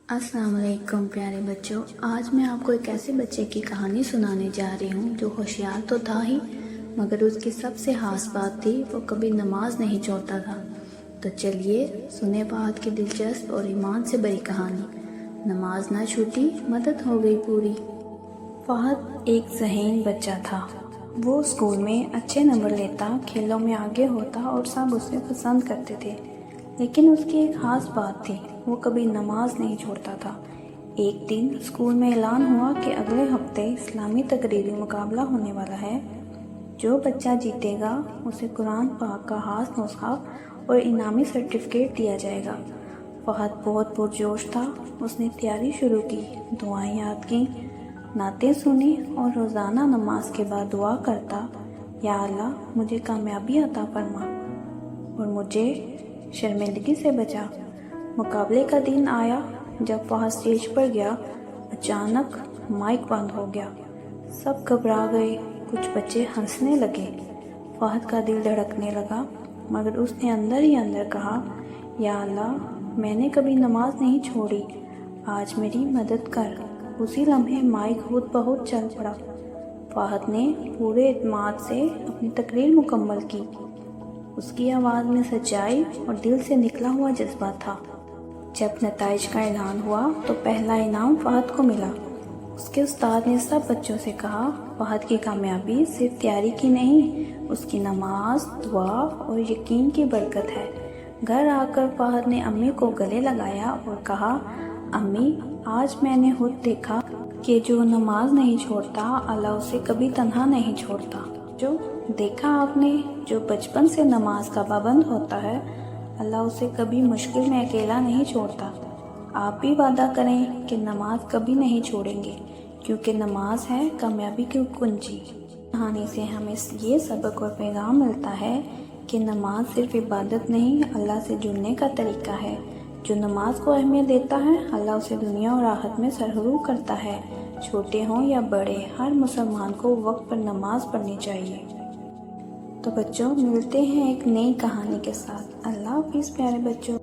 السلام علیکم پیارے بچوں، آج میں آپ کو ایک ایسے بچے کی کہانی سنانے جا رہی ہوں جو ہوشیار تو تھا ہی، مگر اس کی سب سے خاص بات تھی وہ کبھی نماز نہیں چھوڑتا تھا۔ تو چلیے سنیں فہد کی دلچسپ اور ایمان سے بری کہانی۔ نماز نہ چھوٹی، مدد ہو گئی پوری۔ فہد ایک ذہین بچہ تھا۔ وہ اسکول میں اچھے نمبر لیتا، کھیلوں میں آگے ہوتا اور سب اسے پسند کرتے تھے، لیکن اس کی ایک خاص بات تھی، وہ کبھی نماز نہیں چھوڑتا تھا۔ ایک دن اسکول میں اعلان ہوا کہ اگلے ہفتے اسلامی تقریری مقابلہ ہونے والا ہے۔ جو بچہ جیتے گا اسے قرآن پاک کا خاص نسخہ اور انعامی سرٹیفکیٹ دیا جائے گا۔ فہد بہت پرجوش تھا۔ اس نے تیاری شروع کی، دعائیں یاد کیں، نعتیں سنی اور روزانہ نماز کے بعد دعا کرتا، یا اللہ مجھے کامیابی عطا فرما اور مجھے شرمندگی سے بچا۔ مقابلے کا دن آیا۔ جب فہد اسٹیج پر گیا، اچانک مائک بند ہو گیا۔ سب گھبرا گئے، کچھ بچے ہنسنے لگے۔ فہد کا دل دھڑکنے لگا، مگر اس نے اندر ہی اندر کہا، یا اللہ میں نے کبھی نماز نہیں چھوڑی، آج میری مدد کر۔ اسی لمحے مائک خود بخود چل پڑا۔ فہد نے پورے اعتماد سے اپنی تقریر مکمل کی۔ اس کی آواز میں سچائی اور دل سے نکلا ہوا جذبہ تھا۔ جب نتائج کا اعلان ہوا تو پہلا انعام فہد کو ملا۔ اس کے استاد نے سب بچوں سے کہا، فہد کی کامیابی صرف تیاری کی نہیں، اس کی نماز، دعا اور یقین کی برکت ہے۔ گھر آ کر فہد نے امی کو گلے لگایا اور کہا، امی آج میں نے خود دیکھا کہ جو نماز نہیں چھوڑتا اللہ اسے کبھی تنہا نہیں چھوڑتا۔ جو دیکھا آپ نے، جو بچپن سے نماز کا پابند ہوتا ہے اللہ اسے کبھی مشکل میں اکیلا نہیں چھوڑتا۔ آپ بھی وعدہ کریں کہ نماز کبھی نہیں چھوڑیں گے، کیونکہ نماز ہے کامیابی کی کنجی۔ کہانی سے ہمیں یہ سبق اور پیغام ملتا ہے کہ نماز صرف عبادت نہیں، اللہ سے جڑنے کا طریقہ ہے۔ جو نماز کو اہمیت دیتا ہے اللہ اسے دنیا اور آخرت میں سرخرو کرتا ہے۔ چھوٹے ہوں یا بڑے، ہر مسلمان کو وقت پر نماز پڑھنی چاہیے۔ تو بچوں، ملتے ہیں ایک نئی کہانی کے ساتھ۔ اللہ حافظ پیارے بچوں۔